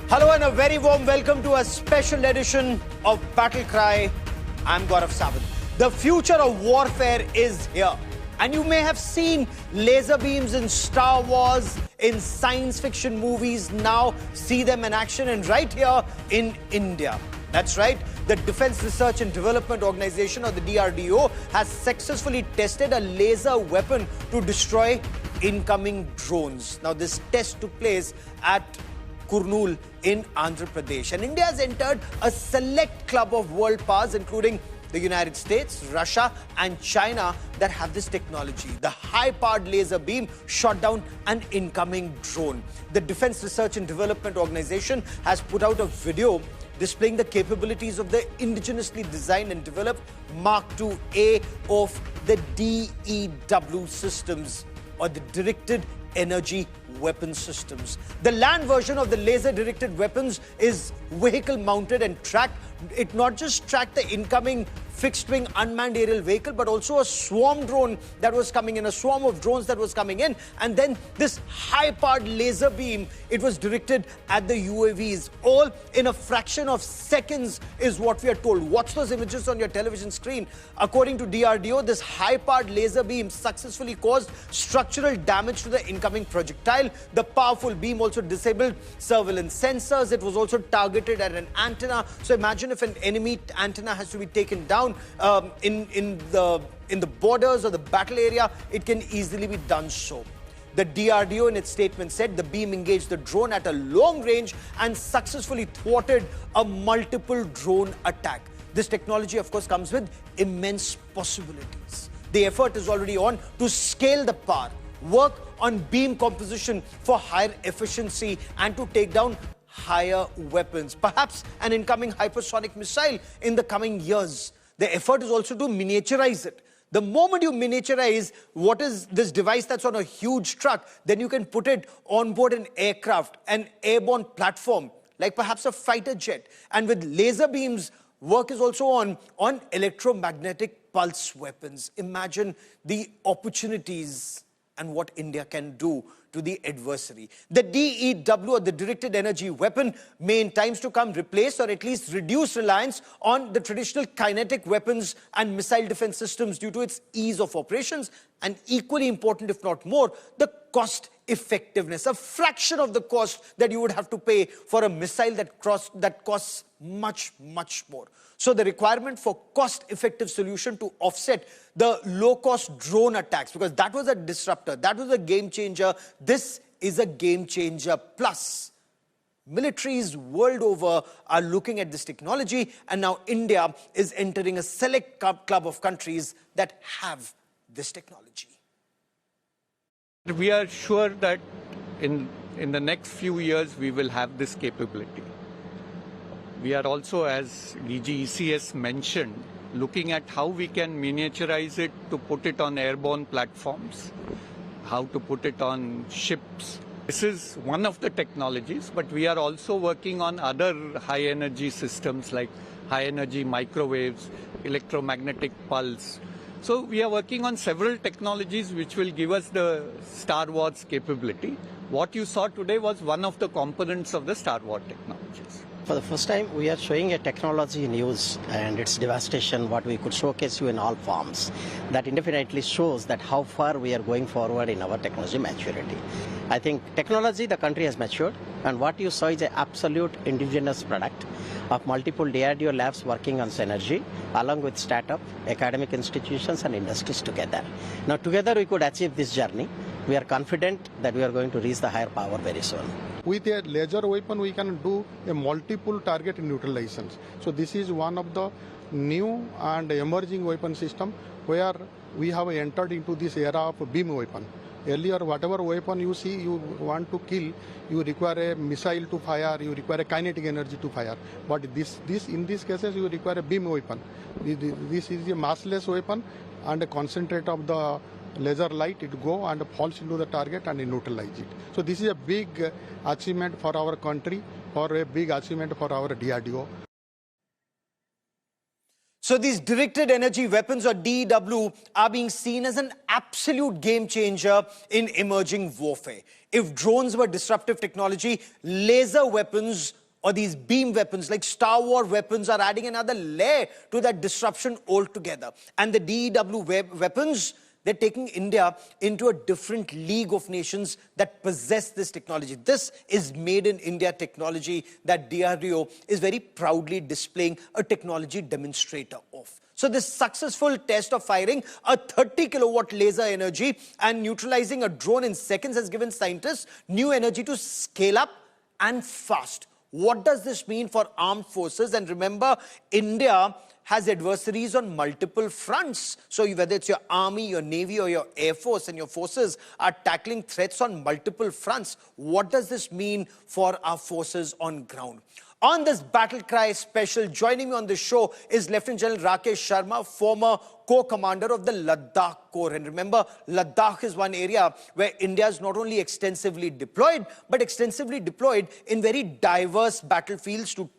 Hello and a very warm welcome to a special edition of Battlecry. I'm Gaurav Sawant. The future of warfare is here. And you may have seen laser beams in Star Wars, in science fiction movies, now see them in action and right here in India. That's right, the Defense Research and Development Organization, or the DRDO, has successfully tested a laser weapon to destroy incoming drones. Now this test took place at Kurnool in Andhra Pradesh. And India has entered a select club of world powers, including the United States, Russia and China, that have this technology. The high-powered laser beam shot down an incoming drone. The Defense Research and Development Organization has put out a video displaying the capabilities of the indigenously designed and developed Mark IIA of the DEW systems, or the Directed Energy Weapon Systems. The land version of the laser-directed weapons is vehicle-mounted and tracked. It not just tracked the incoming fixed-wing unmanned aerial vehicle, but also a swarm drone that was coming in, a swarm of drones that was coming in. And then this high-powered laser beam, it was directed at the UAVs, all in a fraction of seconds is what we are told. Watch those images on your television screen. According to DRDO, this high-powered laser beam successfully caused structural damage to the incoming projectile. The powerful beam also disabled surveillance sensors. It was also targeted at an antenna. So imagine if an enemy antenna has to be taken down in the borders or the battle area, it can easily be done so. The DRDO in its statement said the beam engaged the drone at a long range and successfully thwarted a multiple drone attack. This technology, of course, comes with immense possibilities. The effort is already on to scale the power, work on beam composition for higher efficiency and to take down higher weapons, perhaps an incoming hypersonic missile in the coming years. The effort is also to miniaturize it. The moment you miniaturize what is this device that's on a huge truck, then you can put it on board an aircraft, an airborne platform, like perhaps a fighter jet. And with laser beams, work is also on electromagnetic pulse weapons. Imagine the opportunities and what India can do to the adversary. The DEW, or the Directed Energy Weapon, may in times to come replace or at least reduce reliance on the traditional kinetic weapons and missile defense systems due to its ease of operations, and equally important, if not more, the cost effectiveness. A fraction of the cost that you would have to pay for a missile that costs much, much more. So the requirement for cost-effective solution to offset the low-cost drone attacks, because that was a disruptor, that was a game changer, this is a game changer. Plus, militaries world over are looking at this technology, and now India is entering a select club of countries that have this technology. We are sure that in the next few years we will have this capability. We are also, as DG ECS mentioned, looking at how we can miniaturize it to put it on airborne platforms, how to put it on ships. This is one of the technologies, but we are also working on other high-energy systems like high-energy microwaves, electromagnetic pulse. So we are working on several technologies which will give us the Star Wars capability. What you saw today was one of the components of the Star Wars technologies. For the first time, we are showing a technology in use and its devastation, what we could showcase you in all forms. That indefinitely shows that how far we are going forward in our technology maturity. I think technology, the country has matured, and what you saw is an absolute indigenous product of multiple DRDO labs working on synergy, along with startup, academic institutions and industries together. Now together we could achieve this journey. We are confident that we are going to reach the higher power very soon. With a laser weapon, we can do a multiple target neutralization. So this is one of the new and emerging weapon system where we have entered into this era of beam weapon. Earlier, whatever weapon you see, you want to kill, you require a missile to fire, you require a kinetic energy to fire. But in these cases, you require a beam weapon. This is a massless weapon, and a concentrate of the laser light, it go and falls into the target and neutralize it. So this is a big achievement for our country, or a big achievement for our DRDO. So these directed energy weapons, or DEW, are being seen as an absolute game changer in emerging warfare. If drones were disruptive technology, laser weapons or these beam weapons like Star Wars weapons are adding another layer to that disruption altogether. And the DEW weapons, they're taking India into a different league of nations that possess this technology. This is made in India technology that DRDO is very proudly displaying a technology demonstrator of. So this successful test of firing a 30 kilowatt laser energy and neutralizing a drone in seconds has given scientists new energy to scale up and fast. What does this mean for armed forces? And remember, India has adversaries on multiple fronts. So whether it's your army, your navy, or your air force, and your forces are tackling threats on multiple fronts. What does this mean for our forces on ground? On this Battlecry special, joining me on the show is Lieutenant General Rakesh Sharma, former co-commander of the Ladakh Corps. And remember, Ladakh is one area where India is not only extensively deployed, but extensively deployed in very diverse battlefields to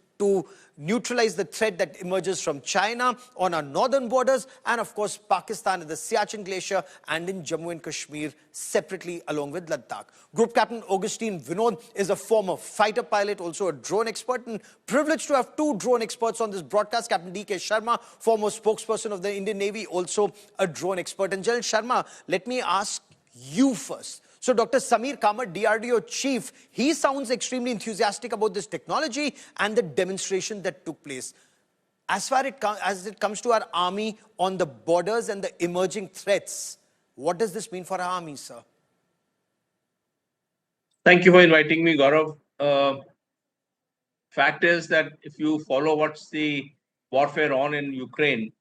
neutralize the threat that emerges from China on our northern borders, and of course Pakistan at the Siachen Glacier and in Jammu and Kashmir separately along with Ladakh. Group Captain Augustine Vinod is a former fighter pilot, also a drone expert, and privileged to have two drone experts on this broadcast. Captain D.K. Sharma, former spokesperson of the Indian Navy, also a drone expert. And General Sharma, let me ask you first. So Dr. Samir Kamath, DRDO chief, he sounds extremely enthusiastic about this technology and the demonstration that took place. As far as it comes to our army on the borders and the emerging threats, what does this mean for our army, sir? Thank you for inviting me, Gaurav. Fact is that if you follow what's the warfare on in Ukraine,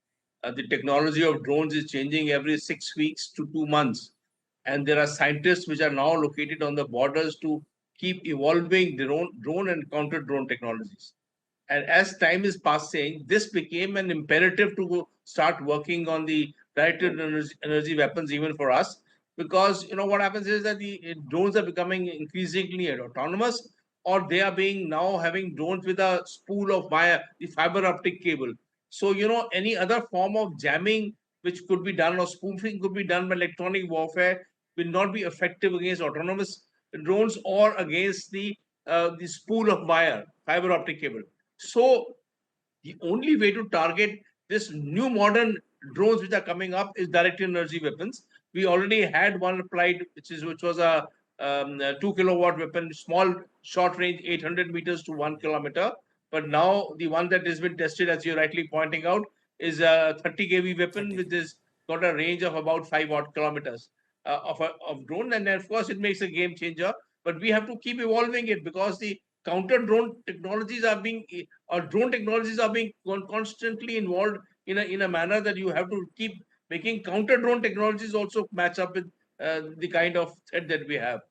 the technology of drones is changing every 6 weeks to 2 months. And there are scientists which are now located on the borders to keep evolving drone and counter drone technologies. And as time is passing, this became an imperative to start working on the directed energy weapons even for us, because what happens is that the drones are becoming increasingly autonomous, or they are being now having drones with a spool of wire, the fiber optic cable. So any other form of jamming which could be done, or spoofing could be done by electronic warfare, will not be effective against autonomous drones or against the spool of wire, fiber optic cable. So the only way to target this new modern drones which are coming up is directed energy weapons. We already had one applied, which was a 2 kilowatt weapon, small short range, 800 meters to 1 kilometer. But now the one that has been tested, as you're rightly pointing out, is a 30 kV weapon, which has got a range of about 5 odd kilometers of drone. And of course, it makes a game changer. But we have to keep evolving it, because the counter drone technologies are being, or drone technologies are being constantly involved in a manner that you have to keep making counter drone technologies also match up with the kind of threat that we have.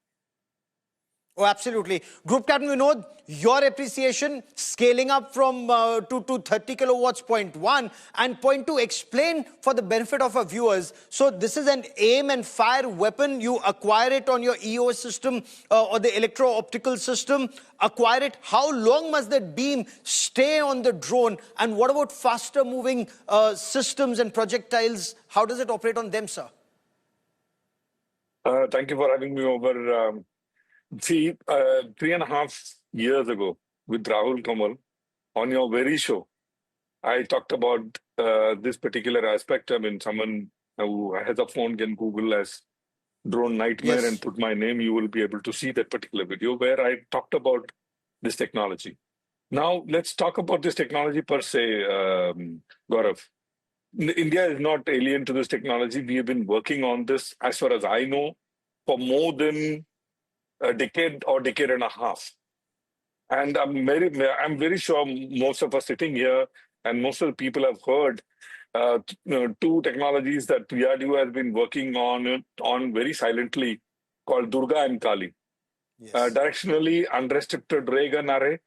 Oh, absolutely. Group Captain Vinod, your appreciation, scaling up from to 30 kilowatts, point one, and point two, explain for the benefit of our viewers. So this is an aim and fire weapon. You acquire it on your EOS system or the electro-optical system. Acquire it. How long must that beam stay on the drone? And what about faster moving systems and projectiles? How does it operate on them, sir? Thank you for having me over. See, 3.5 years ago with Rahul Kamal on your very show, I talked about this particular aspect. I mean, someone who has a phone can Google as Drone Nightmare, yes, and put my name. You will be able to see that particular video where I talked about this technology. Now, let's talk about this technology per se, Gaurav. India is not alien to this technology. We have been working on this, as far as I know, for more than a decade or decade and a half. And I'm very sure most of us sitting here and most of the people have heard two technologies that DRDO has been working on very silently, called Durga and Kali. Yes. Directionally unrestricted ray gun array,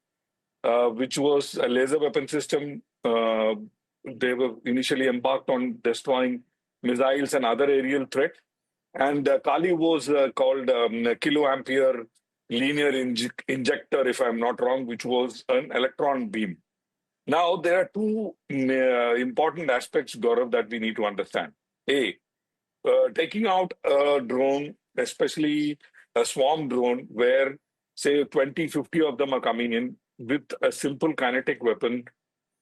which was a laser weapon system. They were initially embarked on destroying missiles and other aerial threat. And Kali was called kiloampere linear injector, if I'm not wrong, which was an electron beam. Now, there are two important aspects, Gaurav, that we need to understand. A, taking out a drone, especially a swarm drone, where say 20, 50 of them are coming in with a simple kinetic weapon,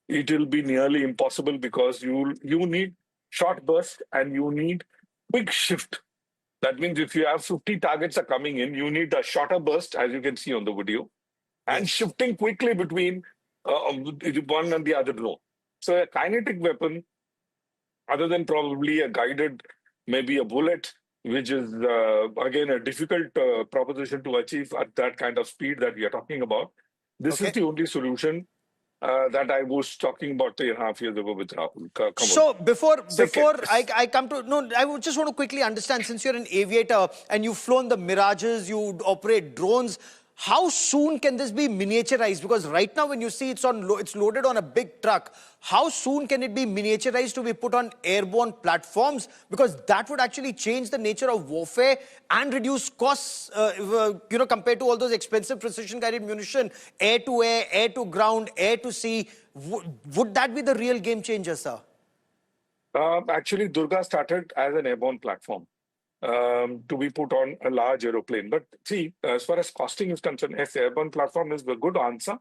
it will be nearly impossible because you need short burst and you need quick shift. That means if you have 50 targets are coming in, you need a shorter burst, as you can see on the video, and Yes. shifting quickly between one and the other drone. So a kinetic weapon, other than probably a guided, maybe a bullet, which is again a difficult proposition to achieve at that kind of speed that we are talking about. This is Okay. the only solution that I was talking about 3.5 years ago with Rahul. Kamal. So before Second, I come to no, I would just want to quickly understand, since you're an aviator and you've flown the Mirages, you operate drones. How soon can this be miniaturized? Because right now, when you see it's loaded on a big truck, how soon can it be miniaturized to be put on airborne platforms? Because that would actually change the nature of warfare and reduce costs, compared to all those expensive precision-guided munition, air to air, air to ground, air to sea. Would that be the real game changer, sir? actually, Durga started as an airborne platform to be put on a large aeroplane. But see, as far as costing is concerned, yes, airborne platform is a good answer.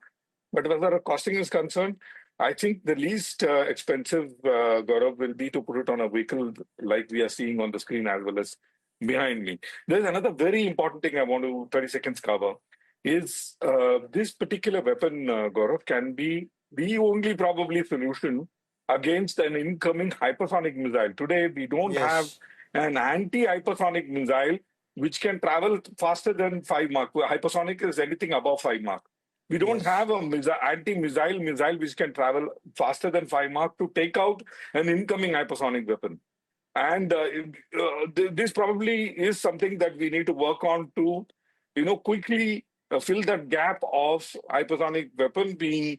But as far as costing is concerned, I think the least expensive, Gaurav, will be to put it on a vehicle like we are seeing on the screen as well as behind me. There's another very important thing I want to 30 seconds cover is this particular weapon, Gaurav, can be the only probably solution against an incoming hypersonic missile. Today, we don't have Yes. an anti-hypersonic missile which can travel faster than 5 Mach. Hypersonic is anything above 5 Mach. We don't Yes. have a anti-missile missile which can travel faster than 5 Mach to take out an incoming hypersonic weapon. And this probably is something that we need to work on to, quickly fill that gap of hypersonic weapon being,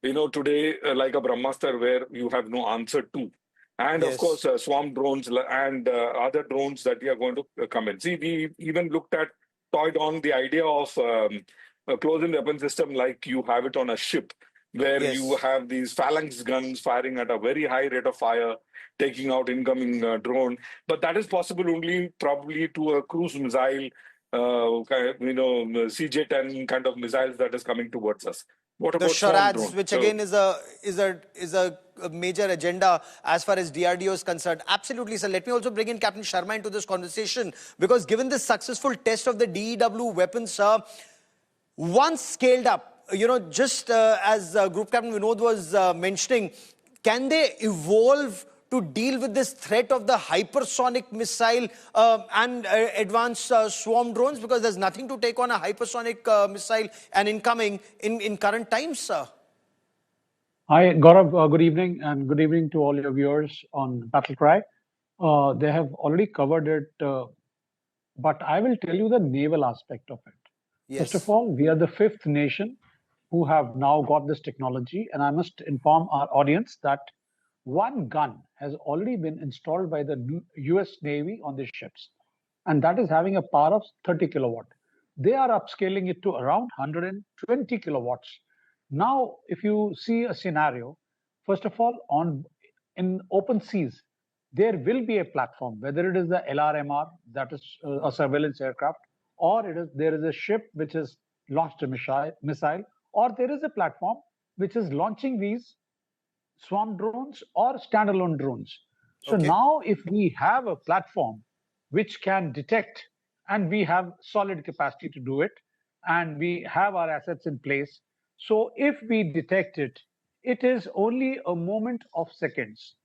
today like a Brahmastra where you have no answer to. And of course, Yes. swarm drones and other drones that we are going to come in. See, we even toyed on the idea of a close-in weapon system like you have it on a ship, where you Yes. have these phalanx guns firing at a very high rate of fire, taking out incoming drone. But that is possible only probably to a cruise missile, CJ-10 kind of missiles that is coming towards us. What The about swarm charades, drone? which So again is a major agenda as far as DRDO is concerned. Absolutely, sir. Let me also bring in Captain Sharma into this conversation, because given the successful test of the DEW weapons, sir, once scaled up, just as Group Captain Vinod was mentioning, can they evolve to deal with this threat of the hypersonic missile and advanced swarm drones? Because there's nothing to take on a hypersonic missile and incoming in current times, sir. Hi, Gaurav. Good evening, and good evening to all your viewers on Battlecry. They have already covered it, but I will tell you the naval aspect of it. First of Yes. all, we are the fifth nation who have now got this technology, and I must inform our audience that one gun has already been installed by the US Navy on these ships, and that is having a power of 30 kilowatt. They are upscaling it to around 120 kilowatts. Now, if you see a scenario, first of all, on in open seas, there will be a platform, whether it is the LRMR, that is a surveillance aircraft, or there is a ship which has launched a missile, or there is a platform which is launching these swarm drones or standalone drones. So Okay. now, if we have a platform which can detect, and we have solid capacity to do it, and we have our assets in place, so if we detect it, it is only a moment of seconds.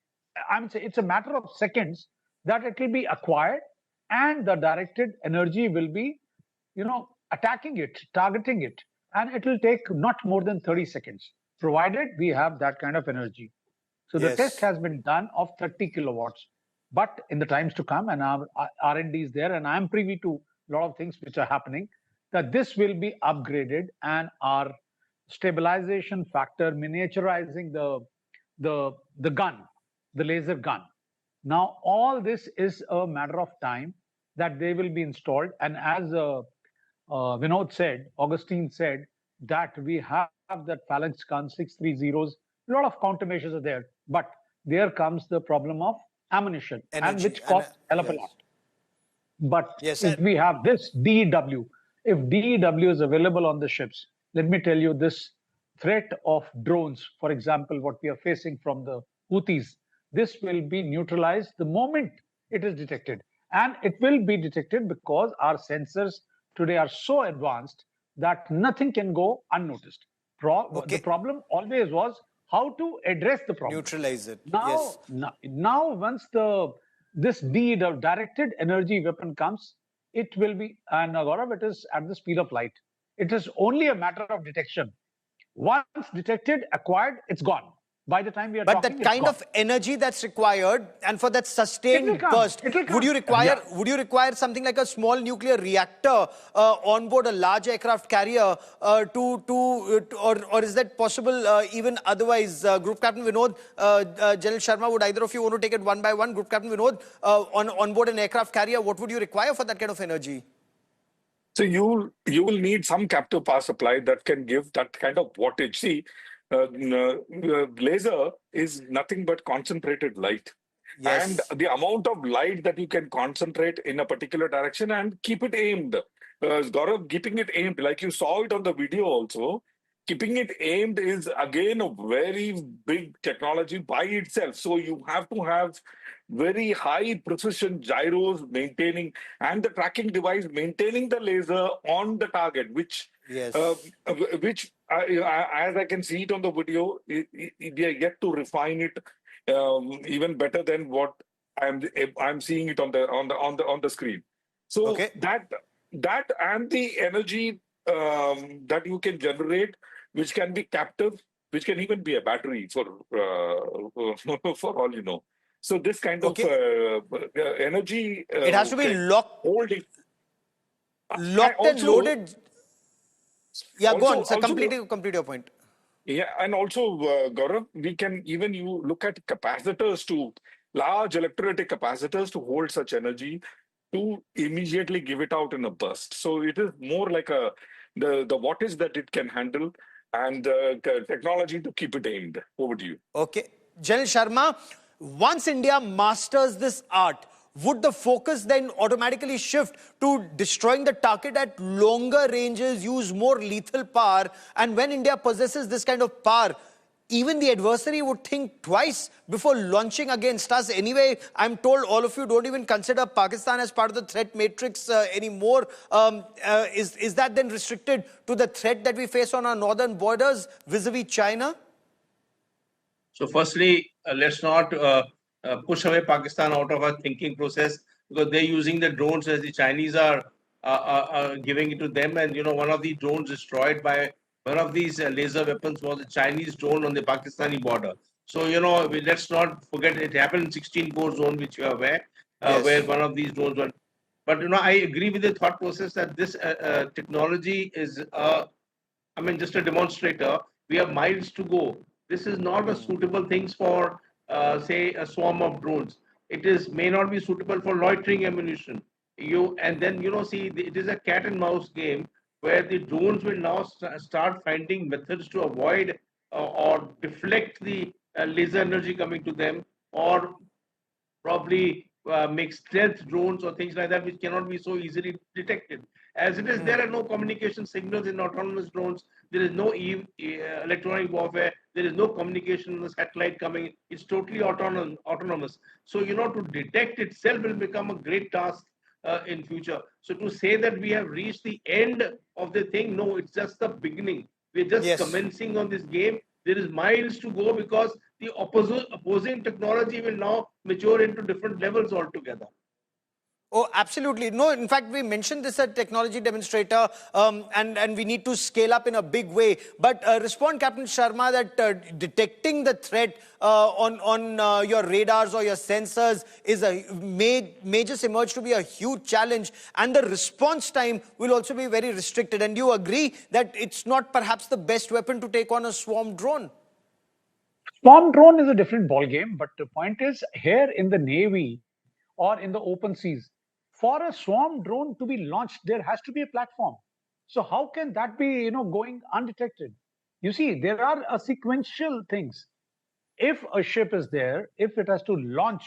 I'm saying it's a matter of seconds that it will be acquired, and the directed energy will be, attacking it, targeting it, and it will take not more than 30 seconds, provided we have that kind of energy. So the test Yes. has been done of 30 kilowatts, but in the times to come, and our R&D is there, and I'm privy to a lot of things which are happening, that this will be upgraded, and our stabilization factor, miniaturizing the gun, the laser gun. Now, all this is a matter of time that they will be installed. And as Vinod said, Augustine said, that we have that phalanx gun 630s A lot of countermeasures are there. But there comes the problem of ammunition, and Energy. which costs a hell of a Yes. lot. But Yes. if we have this DEW, if DEW is available on the ships, let me tell you this threat of drones, for example, what we are facing from the Houthis, this will be neutralized the moment it is detected. And it will be detected because our sensors today are so advanced that nothing can go unnoticed. The Okay. problem always was how to address the problem. Neutralize it. Now, Yes. now once this directed energy weapon comes, it will be, and Gaurav, it is at the speed of light. It is only a matter of detection. Once detected, acquired, it's gone. By the time we are But talking, that it's kind gone. of energy that's required, and for that It will sustained come. burst, It will would you come. require Yeah. would you require something like a small nuclear reactor on board a large aircraft carrier or is that possible even otherwise? Group Captain Vinod, General Sharma, would either of you want to take it one by one? Group Captain Vinod, on board an aircraft carrier, what would you require for that kind of energy? So you will need some captive power supply that can give that kind of wattage. See, laser is nothing but concentrated light. And Yes. the amount of light that you can concentrate in a particular direction and keep it aimed. Gaurav, keeping it aimed, like you saw it on the video also, keeping it aimed is again a very big technology by itself. So you have to have very high precision gyros maintaining and the tracking device maintaining the laser on the target, which uh, Yes. as I can see it on the video, we are yet to refine it even better than what I'm seeing it on the screen. So Okay. that and the energy that you can generate, which can be captive, which can even be a battery for for all you know. So this kind of Okay. energy It has to be holding and locked and loaded. Yeah, go on. So also complete your point. yeah, and also, Gaurav, we can even you look at capacitors to large electrolytic capacitors to hold such energy to immediately give it out in a burst. So it is more like the wattage that it can handle and technology to keep it aimed. Over to you. Okay. General Sharma, once India masters this art, would the focus then automatically shift to destroying the target at longer ranges, use more lethal power? And when India possesses this kind of power, even the adversary would think twice before launching against us. Anyway, I'm told all of you don't even consider Pakistan as part of the threat matrix anymore. Is that then restricted to the threat that we face on our northern borders vis-a-vis China? So, firstly, let's not push away Pakistan out of our thinking process because they're using the drones as the Chinese are giving it to them. And one of the drones destroyed by one of these laser weapons was a Chinese drone on the Pakistani border. So, let's not forget it happened in 16 core zone, which you are aware, where Yes. one of these drones went. But I agree with the thought process that this technology is, just a demonstrator. We have miles to go. This is not a suitable things for, say, a swarm of drones. It is may not be suitable for loitering ammunition. And then see, it is a cat and mouse game where the drones will now start finding methods to avoid or deflect the laser energy coming to them, or probably make stealth drones or things like that, which cannot be so easily detected. As it is, there are no communication signals in autonomous drones. There is no electronic warfare. There is no communication on the satellite coming. It's totally autonomous. So, to detect itself will become a great task in future. So, to say that we have reached the end of the thing, no, it's just the beginning. We're just Yes. commencing on this game. There is miles to go because the opposing technology will now mature into different levels altogether. Oh, absolutely. No, in fact, we mentioned this at Technology Demonstrator, and we need to scale up in a big way. But respond, Captain Sharma, that detecting the threat on your radars or your sensors is may just emerge to be a huge challenge. And the response time will also be very restricted. And you agree that it's not perhaps the best weapon to take on a swarm drone? Swarm drone is a different ball game, but the point is here in the Navy or in the open seas, for a swarm drone to be launched, there has to be a platform. So how can that be, going undetected? You see, there are sequential things. if a ship is there, if it has to launch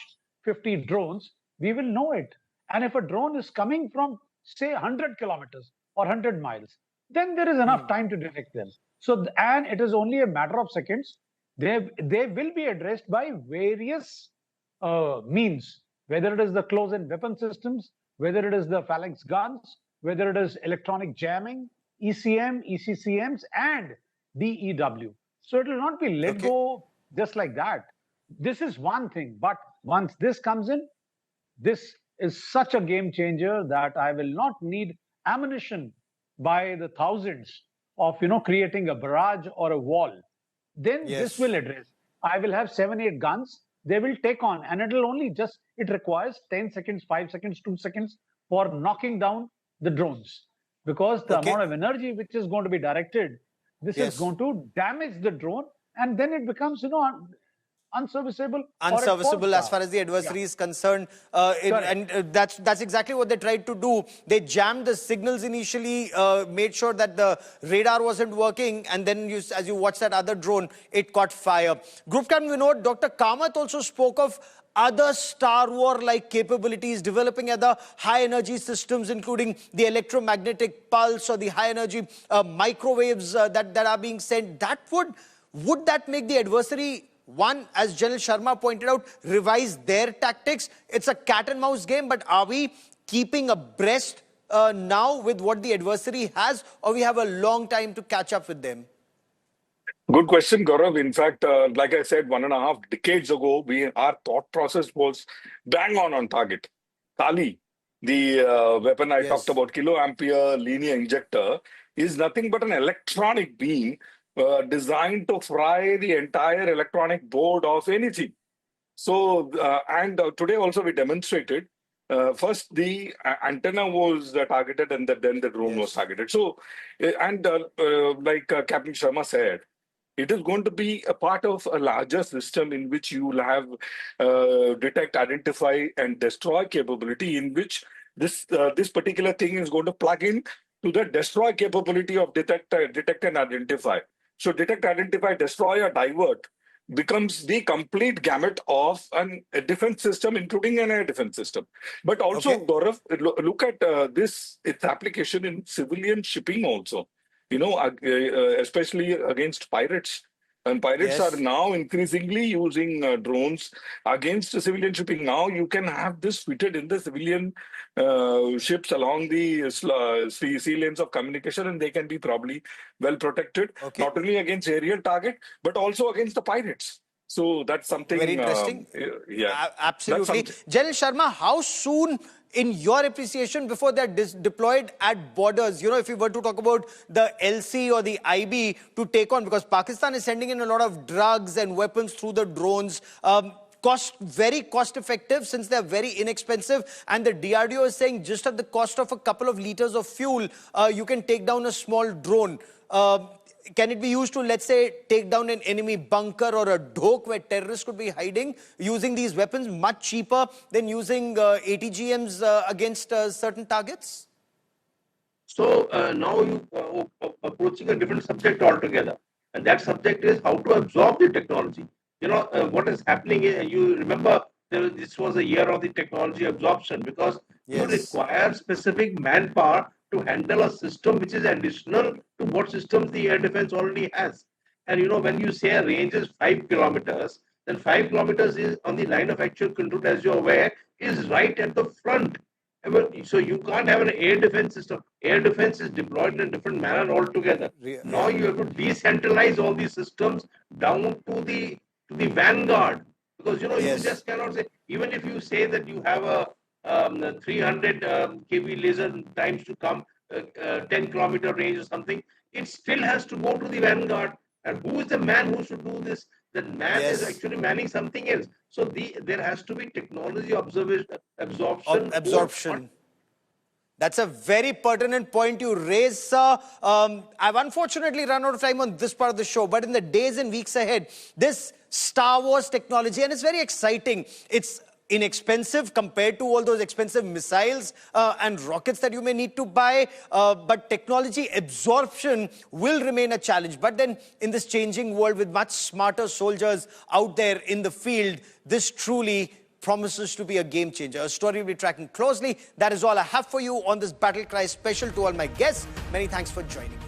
50 drones, we will know it. And if a drone is coming from, say, 100 kilometers or 100 miles, then there is enough time to detect them. So, and it is only a matter of seconds. They will be addressed by various means, whether it is the close-in weapon systems, whether it is the phalanx guns, whether it is electronic jamming, ECM, ECCMs, and DEW. So it will not be let go just like that. This is one thing, but once this comes in, this is such a game changer that I will not need ammunition by the thousands of creating a barrage or a wall. Then this will address. I will have 7, 8 guns. They will take on, and it will only it requires 10 seconds, 5 seconds, 2 seconds for knocking down the drones, because the amount of energy which is going to be directed, this is going to damage the drone, and then it becomes unserviceable. Unserviceable as far as the adversary is concerned. That's exactly what they tried to do. They jammed the signals initially, made sure that the radar wasn't working, and then as you watch that other drone, it caught fire. Group Captain Vinod, Dr. Kamath also spoke of other Star War-like capabilities, developing other high-energy systems, including the electromagnetic pulse or the high-energy microwaves that are being sent. Would that make the adversary, one, as General Sharma pointed out, revise their tactics? It's a cat and mouse game, but are we keeping abreast now with what the adversary has, or we have a long time to catch up with them? Good question, Gaurav. In fact, like I said, 1.5 decades ago, our thought process was bang on target. Kali, the weapon I talked about, kiloampere linear injector, is nothing but an electronic beam designed to fry the entire electronic board of anything. So, today also we demonstrated, first the antenna was targeted, and then the drone was targeted. So, like Captain Sharma said, it is going to be a part of a larger system in which you will have detect, identify, and destroy capability, in which this particular thing is going to plug in to the destroy capability of detect and identify. So detect, identify, destroy, or divert becomes the complete gamut of a defense system, including an air defense system. But also, Gaurav, look at its application in civilian shipping also. Especially against pirates. And pirates are now increasingly using drones against civilian shipping. Now you can have this fitted in the civilian ships along the sea lanes of communication, and they can be probably well protected, not only against aerial target, but also against the pirates. So that's something very interesting. Absolutely. General Sharma, how soon, in your appreciation, before they're deployed at borders, if we were to talk about the LC or the IB to take on, because Pakistan is sending in a lot of drugs and weapons through the drones, very cost effective since they're very inexpensive, and the DRDO is saying just at the cost of a couple of liters of fuel, you can take down a small drone. Can it be used to, let's say, take down an enemy bunker or a dhok where terrorists could be hiding, using these weapons much cheaper than using ATGMs against certain targets? So now you approaching a different subject altogether. And that subject is how to absorb the technology. What is happening, you remember this was a year of the technology absorption, because you require specific manpower to handle a system which is additional to what systems the air defense already has. And when you say a range is 5 kilometers, then 5 kilometers is on the line of actual control, as you're aware, is right at the front. So you can't have an air defense system. Air defense is deployed in a different manner altogether. Now you have to decentralize all these systems down to the vanguard, because you just cannot say, even if you say that you have a 300 kV laser times to come 10 kilometer range or something, it still has to go to the vanguard. And who is the man who should do this? That man is actually manning something else. So there has to be technology absorption. That's a very pertinent point you raised, sir. I've unfortunately run out of time on this part of the show, but in the days and weeks ahead, this Star Wars technology, and it's very exciting. It's inexpensive compared to all those expensive missiles and rockets that you may need to buy. But technology absorption will remain a challenge. But then in this changing world with much smarter soldiers out there in the field, this truly promises to be a game changer. A story we'll be tracking closely. That is all I have for you on this Battlecry special. To all my guests, many thanks for joining me.